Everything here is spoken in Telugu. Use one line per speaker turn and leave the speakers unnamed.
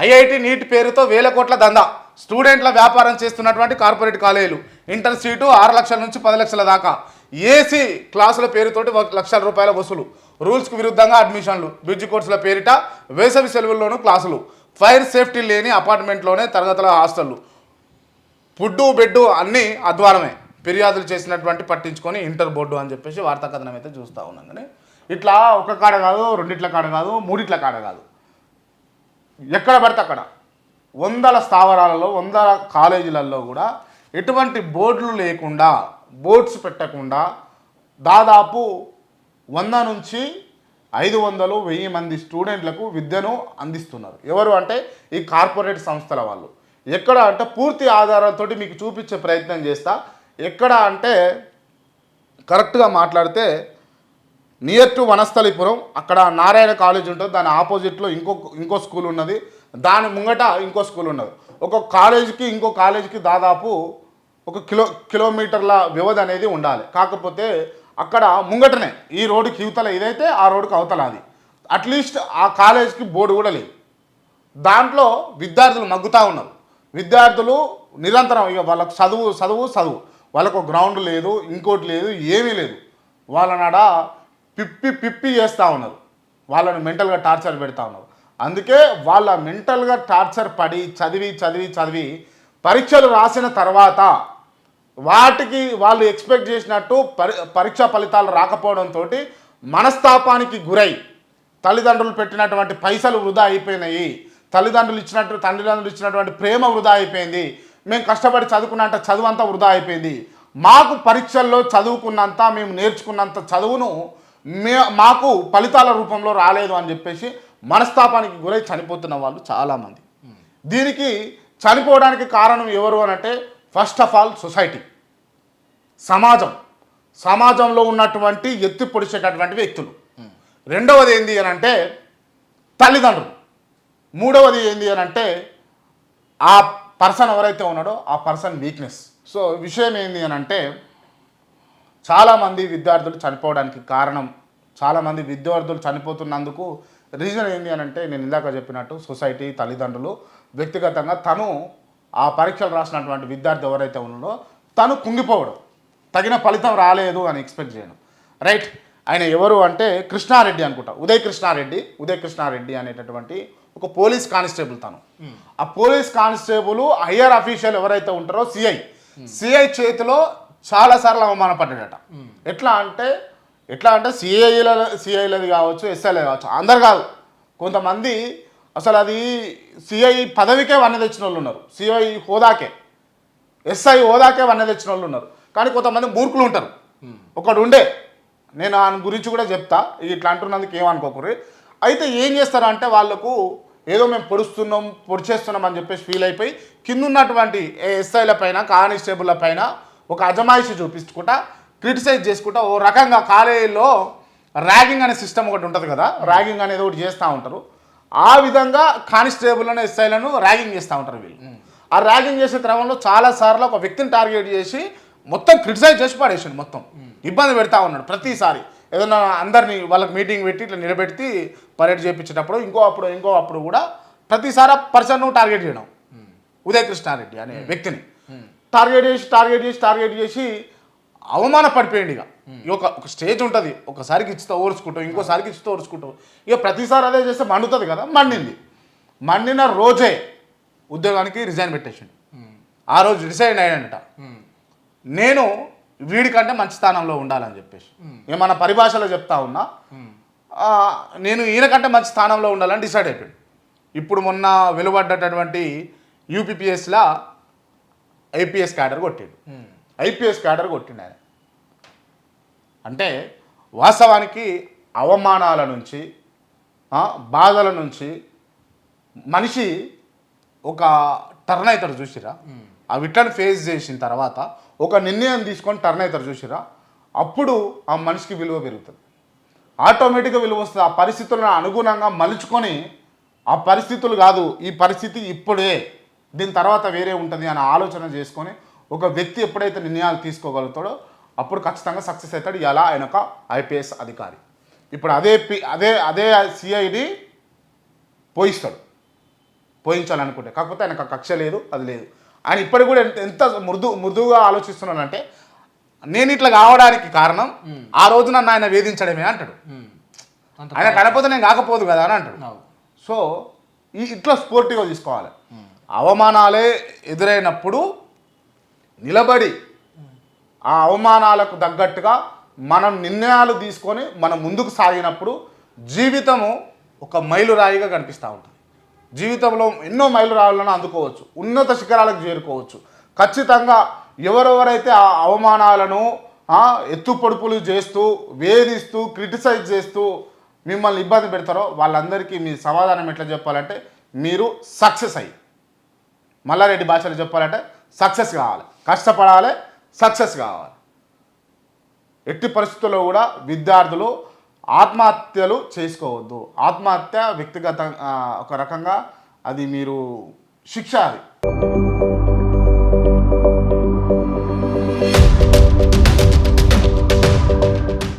ఐఐటి నీట్ పేరుతో వేల కోట్ల దందా, స్టూడెంట్ల వ్యాపారం చేస్తున్నటువంటి కార్పొరేట్ కాలేజీలు. ఇంటర్ సీటు 6 లక్షల నుంచి 10 లక్షల దాకా, ఏసీ క్లాసుల పేరుతోటి లక్షల రూపాయల వసూలు, రూల్స్కు విరుద్ధంగా అడ్మిషన్లు, బ్రిడ్జ్ కోర్సుల పేరిట వేసవి సెలవుల్లోనూ క్లాసులు, ఫైర్ సేఫ్టీ లేని అపార్ట్మెంట్లోనే తరగతుల హాస్టళ్లు, ఫుడ్డు బెడ్డు అన్నీ అధ్వానమే. ఫిర్యాదులు చేసినటువంటి పట్టించుకొని ఇంటర్ బోర్డు అని చెప్పేసి వార్తా కథనం అయితే చూస్తూ ఉన్నాం. కానీ ఇట్లా ఒక కాడ కాదు, రెండిట్ల కాడ కాదు, మూడిట్ల కాడ కాదు, ఎక్కడ పడితే అక్కడ వందల స్థావరాలలో, వందల కాలేజీలలో కూడా ఎటువంటి బోర్డులు లేకుండా, బోర్డ్స్ పెట్టకుండా దాదాపు 100 నుంచి 500, 1000 మంది స్టూడెంట్లకు విద్యను అందిస్తున్నారు. ఎవరు అంటే ఈ కార్పొరేట్ సంస్థల వాళ్ళు. ఎక్కడ అంటే పూర్తి ఆధారాలతో మీకు చూపించే ప్రయత్నం చేస్తా. ఎక్కడ అంటే కరెక్ట్గా మాట్లాడితే నియర్ టు వనస్థలిపురం, అక్కడ నారాయణ కాలేజ్ ఉంటుంది, దాని ఆపోజిట్లో ఇంకో స్కూల్ ఉన్నది, దాని ముంగట ఇంకో స్కూల్ ఉన్నది. ఒక కాలేజీకి ఇంకో కాలేజీకి దాదాపు ఒక కిలోమీటర్ల వ్యవధి అనేది ఉండాలి. కాకపోతే అక్కడ ముంగటనే ఈ రోడ్డుకి ఇవతల ఇదైతే ఆ రోడ్డుకి అవతల అది. అట్లీస్ట్ ఆ కాలేజీకి బోర్డు కూడా లేదు. దాంట్లో విద్యార్థులు మగ్గుతూ ఉన్నారు. విద్యార్థులు నిరంతరం ఇక వాళ్ళకు చదువు వాళ్ళకు గ్రౌండ్ లేదు, ఇంకోటి లేదు, ఏమీ లేదు. వాళ్ళనాడ పిప్పి చేస్తూ ఉన్నారు. వాళ్ళని మెంటల్గా టార్చర్ పెడతా ఉన్నారు. అందుకే వాళ్ళ మెంటల్గా టార్చర్ పడి చదివి పరీక్షలు రాసిన తర్వాత వాటికి వాళ్ళు ఎక్స్పెక్ట్ చేసినట్టు పరీక్షా ఫలితాలు రాకపోవడంతో మనస్తాపానికి గురై తల్లిదండ్రులు పెట్టినటువంటి పైసలు వృధా అయిపోయినాయి, తల్లిదండ్రులు ఇచ్చినటువంటి ప్రేమ వృధా అయిపోయింది, మేము కష్టపడి చదువుకున్నంత చదువు అంతా వృధా అయిపోయింది, మాకు పరీక్షల్లో చదువుకున్నంత, మేము నేర్చుకున్నంత చదువును మాకు ఫలితాల రూపంలో రాలేదు అని చెప్పేసి మనస్తాపానికి గురై చనిపోతున్న వాళ్ళు చాలామంది. దీనికి చనిపోవడానికి కారణం ఎవరు అని అంటే ఫస్ట్ ఆఫ్ ఆల్ సొసైటీ, సమాజంలో ఉన్నటువంటి ఎత్తి పొడిచేటటువంటి వ్యక్తులు. రెండవది ఏంది అని అంటే తల్లిదండ్రులు. మూడవది ఏంది అని అంటే ఆ పర్సన్ ఎవరైతే ఉన్నాడో ఆ పర్సన్ వీక్నెస్. సో విషయం ఏంది అని అంటే చాలామంది విద్యార్థులు చనిపోవడానికి కారణం, చాలామంది విద్యార్థులు చనిపోతున్నందుకు రీజన్ ఏంది అని అంటే నేను ఇందాక చెప్పినట్టు సొసైటీ, తల్లిదండ్రులు, వ్యక్తిగతంగా తను ఆ పరీక్షలు రాసినటువంటి విద్యార్థి ఎవరైతే ఉన్నాడో తను కుంగిపోవడం, తగిన ఫలితం రాలేదు అని ఎక్స్పెక్ట్ చేయడం. రైట్. ఆయన ఎవరు అంటే కృష్ణారెడ్డి అనుకుంటా, ఉదయ్ కృష్ణారెడ్డి అనేటటువంటి ఒక పోలీస్ కానిస్టేబుల్. తను ఆ పోలీస్ కానిస్టేబుల్ హయ్యర్ అఫీషియల్ ఎవరైతే ఉంటారో సిఐ చేతిలో చాలాసార్లు అవమానపడ్డాడట. ఎట్లా అంటే సిఐలది కావచ్చు, ఎస్ఐలది కావచ్చు, అందరు కాదు, కొంతమంది అసలు అది సిఐ పదవికే వన్న తెచ్చిన వాళ్ళు ఉన్నారు, సిఐ హోదాకే, ఎస్ఐ హోదాకే వన్న తెచ్చిన వాళ్ళు ఉన్నారు. కానీ కొంతమంది మూర్ఖులు ఉంటారు. ఒకడు ఉండే, నేను ఆయన గురించి కూడా చెప్తా, ఇట్లా అంటున్నందుకు ఏమనుకోకూడదు. అయితే ఏం చేస్తారు అంటే వాళ్ళకు ఏదో మేము పొడిచేస్తున్నాం అని చెప్పేసి ఫీల్ అయిపోయి కింద ఉన్నటువంటి ఎస్ఐల పైన, కానిస్టేబుల్ల పైన ఒక అజమాయిషి చూపించుకుంటా, క్రిటిసైజ్ చేసుకుంటా ఓ రకంగా కాలేజీలో ర్యాగింగ్ అనే సిస్టమ్ ఒకటి ఉంటుంది కదా, ర్యాగింగ్ అనేది ఒకటి చేస్తూ ఉంటారు. ఆ విధంగా కానిస్టేబుల్లను, ఎస్ఐలను ర్యాగింగ్ చేస్తూ ఉంటారు వీళ్ళు. ఆ ర్యాగింగ్ చేసే క్రమంలో చాలాసార్లు ఒక వ్యక్తిని టార్గెట్ చేసి మొత్తం క్రిటిసైజ్ చేసి పడేసాడు, మొత్తం ఇబ్బంది పెడతా ఉన్నాడు. ప్రతిసారి ఏదైనా అందరినీ వాళ్ళకి మీటింగ్ పెట్టి ఇట్లా నిలబెట్టి పరేడ్ చేయించేటప్పుడు ఇంకో అప్పుడు కూడా ప్రతిసారి ఆ పర్సన్ను టార్గెట్ చేయడం, ఉదయ్ కృష్ణారెడ్డి అనే వ్యక్తిని టార్గెట్ చేసి అవమానపడిపోయింది. ఇక ఒక స్టేజ్ ఉంటుంది, ఒకసారికి ఇచ్చితో ఓర్చుకుంటాం, ఇంకోసారికి ఇచ్చితో ఓర్చుకుంటాం, ఇక ప్రతిసారి అదే చేస్తే మండుతుంది కదా. మండిన రోజే ఉద్యోగానికి రిజైన్ పెట్టేసిండు. ఆ రోజు రిజైన్ అయ్యాడట, నేను వీడికంటే మంచి స్థానంలో ఉండాలని చెప్పేసి. ఏమన్నా పరిభాషలో చెప్తా ఉన్నా, నేను ఈయనకంటే మంచి స్థానంలో ఉండాలని డిసైడ్ అయిపోయాడు. ఇప్పుడు మొన్న వెలువడ్డటువంటి యూపీపీఎస్లా ఐపీఎస్ క్యాడర్ కొట్టిండు ఆయన. అంటే వాస్తవానికి అవమానాల నుంచి, బాధల నుంచి మనిషి ఒక టర్న్ అవుతాడు చూసిరా. ఆ విట్లను ఫేస్ చేసిన తర్వాత ఒక నిర్ణయం తీసుకొని టర్న్ అవుతారు చూసిరా, అప్పుడు ఆ మనిషికి విలువ పెరుగుతుంది, ఆటోమేటిక్గా విలువ వస్తుంది. ఆ పరిస్థితులను అనుగుణంగా మలుచుకొని, ఆ పరిస్థితులు కాదు ఈ పరిస్థితి ఇప్పుడే, దీని తర్వాత వేరే ఉంటుంది అని ఆలోచన చేసుకొని ఒక వ్యక్తి ఎప్పుడైతే నిర్ణయాలు తీసుకోగలుగుతాడో అప్పుడు ఖచ్చితంగా సక్సెస్ అవుతాడు. ఎలా ఆయన ఒక ఐపీఎస్ అధికారి. ఇప్పుడు అదే సిఐడి పోయిస్తాడు. పోయించాలనుకుంటే. కాకపోతే ఆయనకు ఆ కక్ష లేదు, అది లేదు. ఆయన ఇప్పటికి కూడా ఎంత మృదువుగా ఆలోచిస్తున్నానంటే, నేను ఇట్లా కావడానికి కారణం ఆ రోజు నన్ను ఆయన వేధించడమే అంటాడు. ఆయన కనపోతే నేను కాకపోదు కదా అని అంటాడు. సో ఇట్లా స్పోర్టివ్గా తీసుకోవాలి. అవమానాలే ఎదురైనప్పుడు నిలబడి ఆ అవమానాలకు తగ్గట్టుగా మనం నిర్ణయాలు తీసుకొని మనం ముందుకు సాగినప్పుడు జీవితము ఒక మైలురాయిగా కనిపిస్తూ ఉంటుంది. జీవితంలో ఎన్నో మైలురాయిలను అందుకోవచ్చు, ఉన్నత శిఖరాలకు చేరుకోవచ్చు. ఖచ్చితంగా ఎవరెవరైతే ఆ అవమానాలను ఎత్తుపొడుపులు చేస్తూ, వేధిస్తూ, క్రిటిసైజ్ చేస్తూ మిమ్మల్ని ఇబ్బంది పెడతారో వాళ్ళందరికీ మీ సమాధానం ఎట్లా చెప్పాలంటే, మీరు సక్సెస్ అయ్యి, మల్లారెడ్డి భాషలో చెప్పాలంటే సక్సెస్ కావాలి, కష్టపడాలి, సక్సెస్ కావాలి. ఎట్టి పరిస్థితుల్లో కూడా విద్యార్థులు ఆత్మహత్యలు చేసుకోవద్దు. ఆత్మహత్య వ్యక్తిగత ఒక రకంగా అది మీరు శిక్ష అది.